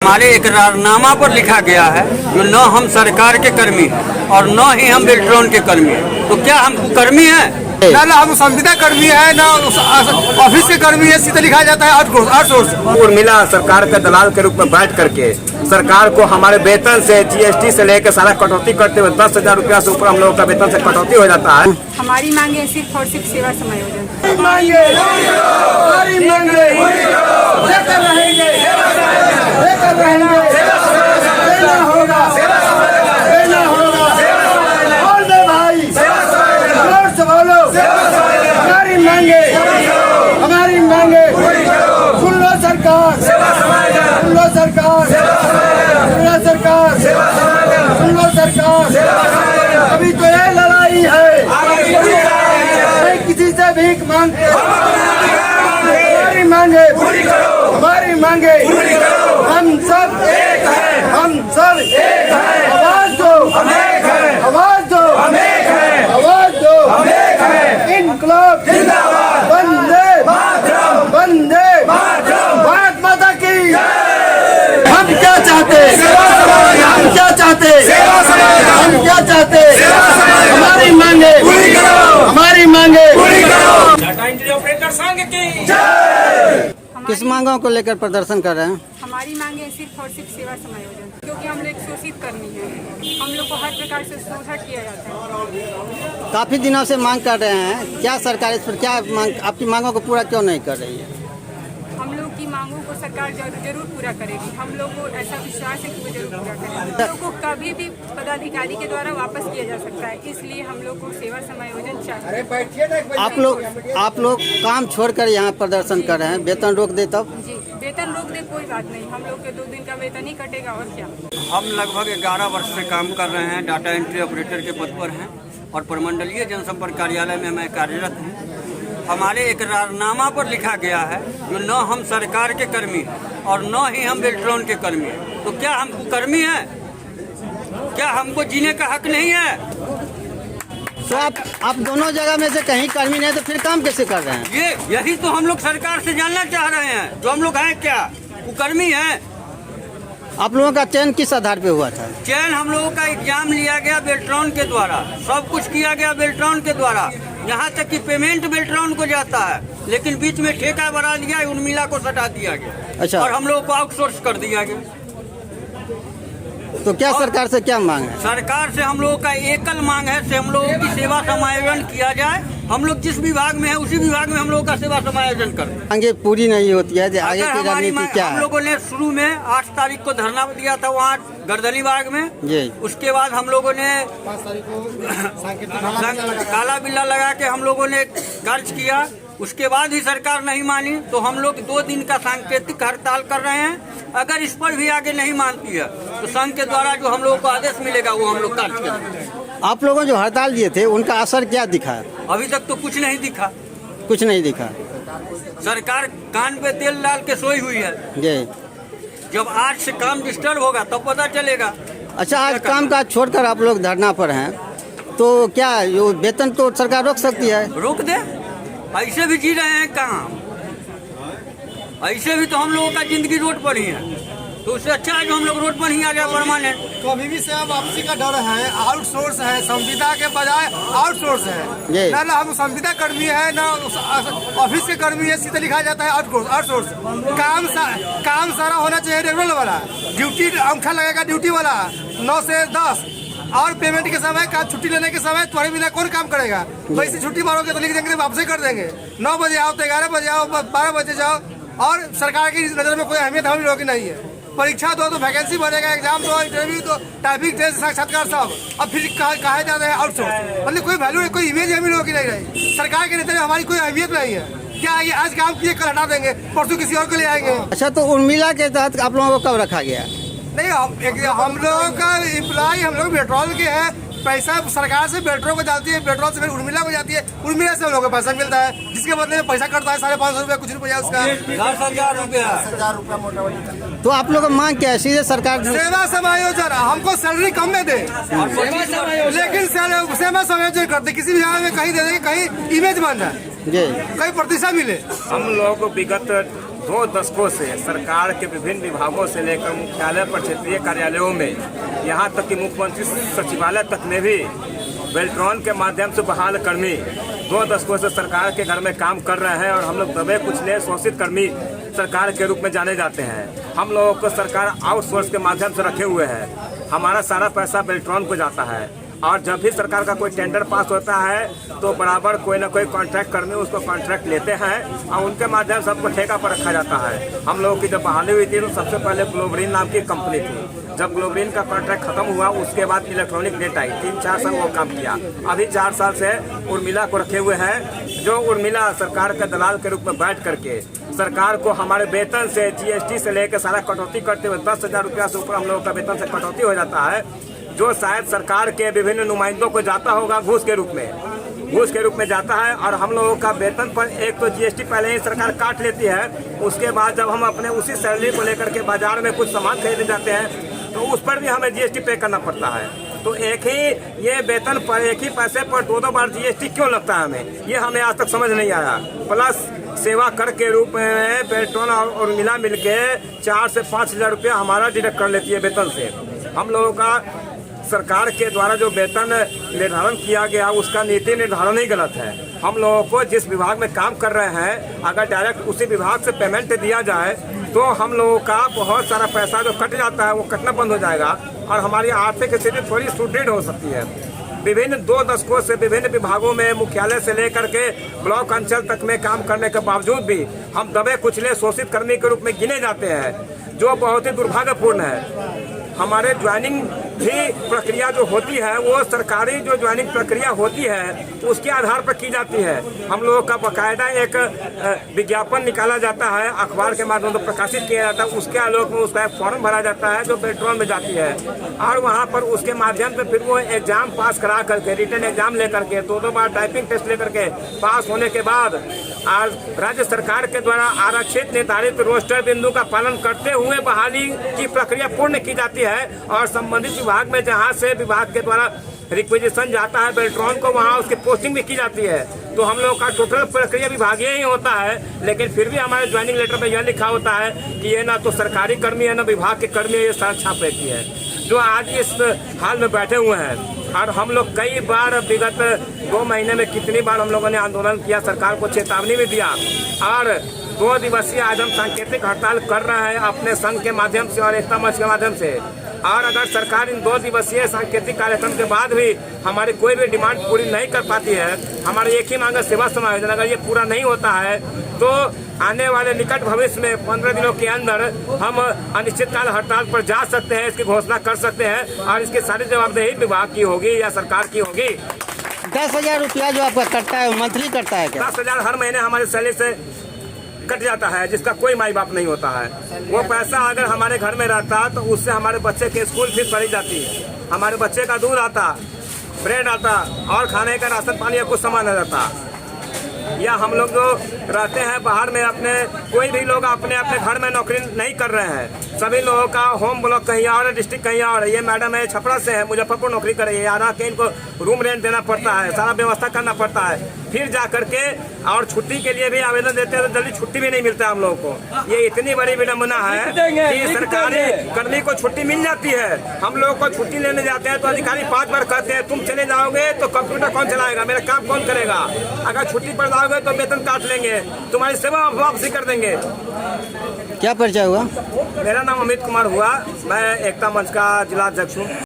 हमारे इकरारनामा पर लिखा गया है जो न हम सरकार के कर्मी हैं और न ही हम बेल्ट्रॉन के कर्मी हैं। तो क्या हम कर्मी हैं? ना हम संविदा कर्मी है, ना ऑफिस के कर्मी है। सीधे लिखा जाता है आउटसोर्स। उर्मिला सरकार के दलाल के रूप में बैठ करके सरकार को हमारे वेतन से जीएसटी से लेकर सारा कटौती करते हुए 10,000 रुपया से ऊपर हम लोगों का वेतन से कटौती हो जाता है। हमारी मांगे सिर्फ और सिर्फ सेवा समायोजन। हमारी मांगे सुन लो सरकार, सुन लो सरकार, सुन लो सरकार, सुन लो सरकार। अभी तो ये लड़ाई है, किसी से भीख मांगते। हमारी मांगे, हमारी मांगे, हम सब एक है, हम सब एक है। आवाज दो, आवाज दो, आवाज दो। इनकलाब जिंदाबाद, वंदे मातरम, वंदे मातरम, भारत माता की। हम क्या चाहते, हम क्या चाहते, हम क्या चाहते? हमारी मांगे पूरी करो, हमारी मांगे पूरी करो। डाटा एंट्री ऑपरेटर संघ की किस मांगों को लेकर प्रदर्शन कर रहे हैं? हमारी मांगे सिर्फ और सिर्फ सेवा समायोजन, क्योंकि हम लोग शोषित कर्मी हैं। हम लोग को हर प्रकार से शोषण किया जाता है। काफी दिनों से मांग कर रहे हैं, क्या सरकार इस पर क्या मांग, आपकी मांगों को पूरा क्यों नहीं कर रही है? हम लोग की मांगों को सरकार जरूर पूरा करेगी। हम लोग को ऐसा विश्वास है कि वो जरूर पूरा करेगी। हम लोग को कभी भी पदाधिकारी के द्वारा वापस किया जा सकता है, इसलिए हम लोग को सेवा समायोजन चाहिए। आप लोग काम छोड़कर यहाँ प्रदर्शन कर रहे हैं, वेतन रोक दे तब? जी, वेतन रोक दे कोई बात नहीं, हम लोग के 2 दिन का वेतन ही कटेगा और क्या। हम लगभग 11 वर्ष से काम कर रहे हैं, डाटा एंट्री ऑपरेटर के पद पर हैं और प्रमंडलीय जनसंपर्क कार्यालय में मैं कार्यरत हूँ। हमारे इकरारनामा पर लिखा गया है जो न हम सरकार के कर्मी हैं और न ही हम बेल्ट्रॉन के कर्मी हैं। तो क्या हम कर्मी हैं? क्या हमको जीने का हक नहीं है? तो आप दोनों जगह में से कहीं कर्मी नहीं तो फिर काम कैसे कर रहे हैं? यही तो हम लोग सरकार से जानना चाह रहे हैं। जो हम लोग हैं क्या वो कर्मी हैं? आप लोगों का चयन किस आधार पे हुआ था? चयन हम लोगों का एग्जाम लिया गया बेल्ट्रॉन के द्वारा, सब कुछ किया गया बेल्ट्रॉन के द्वारा, यहाँ तक कि पेमेंट बेल्ट्रॉन को जाता है, लेकिन बीच में ठेका बढ़ा दिया, उर्मिला को सटा दिया गया। अच्छा। और हम लोगों को आउटसोर्स कर दिया गया। तो क्या सरकार से क्या मांग है? सरकार से हम लोगों का एकल मांग है से हम लोगों की सेवा समायोजन किया जाए। हम लोग जिस विभाग में है उसी विभाग में हम लोगों का सेवा समायोजन करें। मांगे पूरी नहीं होती है, आगे की रणनीति क्या हम है? लोगों ने शुरू में 8 तारीख को धरना दिया था वहाँ गर्दनी बाग में जी। उसके बाद हम लोगों ने काला बिल्ला लगा के हम लोगों ने कार्य किया। उसके बाद भी सरकार नहीं मानी तो हम लोग 2 दिन का सांकेतिक हड़ताल कर रहे हैं। अगर इस पर भी आगे नहीं मानती है तो संघ के द्वारा जो हम लोगों को आदेश मिलेगा वो हम लोग कार्य करेंगे। आप लोगों जो हड़ताल दिए थे उनका असर क्या दिखा? अभी तक तो कुछ नहीं दिखा। कुछ नहीं दिखा। सरकार कान पे तेल डाल के सोई हुई है। जी। जब आज से काम डिस्टर्ब होगा तब पता चलेगा। अच्छा, आज काम काज छोड़कर आप लोग धरना पर हैं, तो क्या यो वेतन तो सरकार रोक सकती है? रोक दे, ऐसे भी जी रहे हैं कहाँ? ऐसे भी तो हम लोगों का जिंदगी रोड पर ही है, तो उससे अच्छा है जो हम लोग रोड पर ही आ जाए परमानेंट। कभी भी सेवा वापसी का डर है, आउटसोर्स है, संविदा के बजाय आउटसोर्स है। ना हम संविदा कर्मी है, ना ऑफिस के कर्मी है। सीधे लिखा जाता है आउटसोर्स। काम सारा होना चाहिए रेगुलर वाला, ड्यूटी अंगूठा लगेगा ड्यूटी वाला 9 से 10 और पेमेंट के समय का छुट्टी लेने के समय तुम्हारे बिना कौन काम करेगा? वैसे छुट्टी मारोगे तो लिख देंगे वापसी कर देंगे। 9 बजे आओ तो 11 बजे आओ, 12 बजे जाओ। और सरकार की नज़र में कोई अहमियत हम लोगों की नहीं है। परीक्षा दो तो वैकेंसी बढ़ेगा, एग्जाम दो, इंटरव्यू दो, टाइपिंग टेस्ट, साक्षात्कार सब। अब फिर कहा जाता है आउटसोर्स, मतलब कोई वैल्यू नहीं, कोई इमेज हम लोगों की नहीं रही। सरकार के नेता में हमारी कोई अहमियत नहीं है। क्या आगे आज काम किए कल हटा देंगे, परसों किसी और को ले आएंगे। अच्छा, तो उर्मिला के तहत आप लोगों को कब रखा गया? नहीं, हम लोगों का एम्प्लॉय हम लोग पेट्रोल के हैं। पैसा सरकार से पेट्रोल को जाती है, पेट्रोल से फिर उर्मिला को जाती है, उर्मिला से हम लोगों को पैसा मिलता है, जिसके बदले में पैसा कटता है 550 रुपया, कुछ रुपया उसका 10,000 रुपया। तो आप लोग मांग क्या है? सीधे सरकार सेवा समायोजन, हमको सैलरी कम में दे, लेकिन सेवा समायोजन करते किसी भी जगह में कहीं दे देंगे, कहीं इमेज बन जाए, जी, कहीं प्रतिष्ठा मिले। हम लोगों को विगत 2 दशकों से सरकार के विभिन्न विभागों से लेकर मुख्यालय पर क्षेत्रीय कार्यालयों में, यहाँ तक कि मुख्यमंत्री सचिवालय तक में भी बेल्ट्रॉन के माध्यम से बहाल कर्मी 2 दशकों से सरकार के घर में काम कर रहे हैं और हम लोग दबे कुचले शोषित कर्मी सरकार के रूप में जाने जाते हैं। हम लोगों को सरकार आउटसोर्स के माध्यम से रखे हुए है। हमारा सारा पैसा बेल्ट्रॉन को जाता है और जब भी सरकार का कोई टेंडर पास होता है तो बराबर कोई ना कोई कॉन्ट्रैक्ट कर्मी उसको कॉन्ट्रैक्ट लेते हैं और उनके माध्यम से सबको ठेका पर रखा जाता है। हम लोगों की जब बहाली हुई थी तो सबसे पहले ग्लोबरीन नाम की कंपनी थी। जब ग्लोबरीन का कॉन्ट्रैक्ट खत्म हुआ उसके बाद इलेक्ट्रॉनिक नेट आई, 3-4 साल वो काम किया। अभी 4 साल से उर्मिला को रखे हुए हैं, जो उर्मिला सरकार के दलाल के रूप में बैठ करके सरकार को हमारे वेतन से जीएसटी से लेकर सारा कटौती करते हुए 10,000 रुपया से ऊपर हम लोगों का वेतन से कटौती हो जाता है, जो शायद सरकार के विभिन्न नुमाइंदों को जाता होगा घूस के रूप में जाता है। और हम लोगों का वेतन पर एक तो जीएसटी पहले ही सरकार काट लेती है, उसके बाद जब हम अपने उसी सैलरी को लेकर के बाजार में कुछ सामान खरीदने जाते हैं तो उस पर भी हमें जीएसटी पे करना पड़ता है। तो एक ही ये वेतन पर एक ही पैसे पर 2-2 बार जीएसटी क्यों लगता है हमें, ये हमें आज तक समझ नहीं आया। प्लस सेवा कर के रूप में बेल्ट्रॉन और मिला मिलके 4 से 5,000 रुपया हमारा डिडक्ट कर लेती है वेतन से। हम लोगों का सरकार के द्वारा जो वेतन निर्धारण किया गया उसका नीति निर्धारण ही गलत है। हम लोगों को जिस विभाग में काम कर रहे हैं अगर डायरेक्ट उसी विभाग से पेमेंट दिया जाए तो हम लोगों का बहुत सारा पैसा जो कट जाता है वो कटना बंद हो जाएगा और हमारी आर्थिक स्थिति थोड़ी सुदृढ़ हो सकती है। विभिन्न 2 दशकों से विभिन्न विभागों में मुख्यालय से लेकर के ब्लॉक अंचल तक में काम करने के बावजूद भी हम दबे कुचले शोषित कर्मी के रूप में गिने जाते हैं, जो बहुत ही दुर्भाग्यपूर्ण है। हमारे ज्वाइनिंग भी प्रक्रिया जो होती है वो सरकारी जो ज्वाइनिंग प्रक्रिया होती है उसके आधार पर की जाती है। हम लोगों का बाकायदा एक विज्ञापन निकाला जाता है, अखबार के माध्यम से प्रकाशित किया जाता है, उसके आलोक में उसका एक फॉर्म भरा जाता है जो बेल्ट्रॉन में जाती है और वहाँ पर उसके माध्यम से फिर वो एग्जाम पास करा करके रिटन एग्जाम लेकर के 2-2 बार टाइपिंग टेस्ट लेकर के पास होने के बाद आज राज्य सरकार के द्वारा आरक्षित निर्धारित रोस्टर बिंदु का पालन करते हुए बहाली की प्रक्रिया पूर्ण की जाती है और संबंधित विभाग में जहां से विभाग के द्वारा रिक्वेजिशन जाता है बेल्ट्रॉन को वहां उसकी पोस्टिंग भी की जाती है। तो हम लोग का टोटल प्रक्रिया विभागीय ही होता है, लेकिन फिर भी हमारे ज्वाइनिंग लेटर में यह लिखा होता है कि ये ना तो सरकारी कर्मी है ना विभाग के कर्मी है, ये सारा छाप रहती है जो आज इस हाल में बैठे हुए हैं। और हम लोग कई बार विगत 2 महीने में कितनी बार हम लोगों ने आंदोलन किया, सरकार को चेतावनी भी दिया और 2 दिवसीय आज हम सांकेतिक हड़ताल कर रहे हैं अपने संघ के माध्यम से और एकता मंच के माध्यम से। और अगर सरकार इन 2 दिवसीय सांकेतिक कार्यक्रम के बाद भी हमारी कोई भी डिमांड पूरी नहीं कर पाती है, हमारी एक ही मांग है सेवा समायोजन, अगर ये पूरा नहीं होता है तो आने वाले निकट भविष्य में 15 दिनों के अंदर हम अनिश्चितकाल हड़ताल पर जा सकते हैं, इसकी घोषणा कर सकते हैं और इसकी सारी जवाबदेही विभाग की होगी या सरकार की होगी। 10,000 रुपया जो आपका कटता है मंथली कटता है क्या? 10,000 हर महीने हमारे सैलरी से कट जाता है, जिसका कोई माई बाप नहीं होता है। वो पैसा अगर हमारे घर में रहता तो उससे हमारे बच्चे के स्कूल फीस भरी जाती, हमारे बच्चे का दूध आता, ब्रेड आता और खाने का राशन पानी या कुछ सामान आ जाता। या हम लोग जो रहते हैं बाहर में, अपने कोई भी लोग अपने अपने घर में नौकरी नहीं कर रहे हैं, सभी लोगों का होम ब्लॉक कहीं और है, डिस्ट्रिक्ट कहीं और है। ये मैडम है छपरा से है, मुजफ्फरपुर नौकरी कर रही है, यहाँ के इनको रूम रेंट देना पड़ता है, सारा व्यवस्था करना पड़ता है, फिर जा करके और छुट्टी के लिए भी आवेदन देते हैं तो जल्दी छुट्टी भी नहीं मिलता है हम लोगों को। ये इतनी बड़ी विडम्बना है कि सरकारी कर्मी को छुट्टी मिल जाती है, हम लोगों को छुट्टी लेने जाते हैं तो अधिकारी 5 बार कहते हैं तुम चले जाओगे तो कंप्यूटर कौन चलाएगा, मेरा काम कौन करेगा, अगर छुट्टी पर जाओगे तो वेतन काट लेंगे, तुम्हारी सेवा वापसी कर देंगे। क्या परिचय हुआ? मेरा नाम अमित कुमार हुआ, मैं एकता मंच का जिला अध्यक्ष हूँ।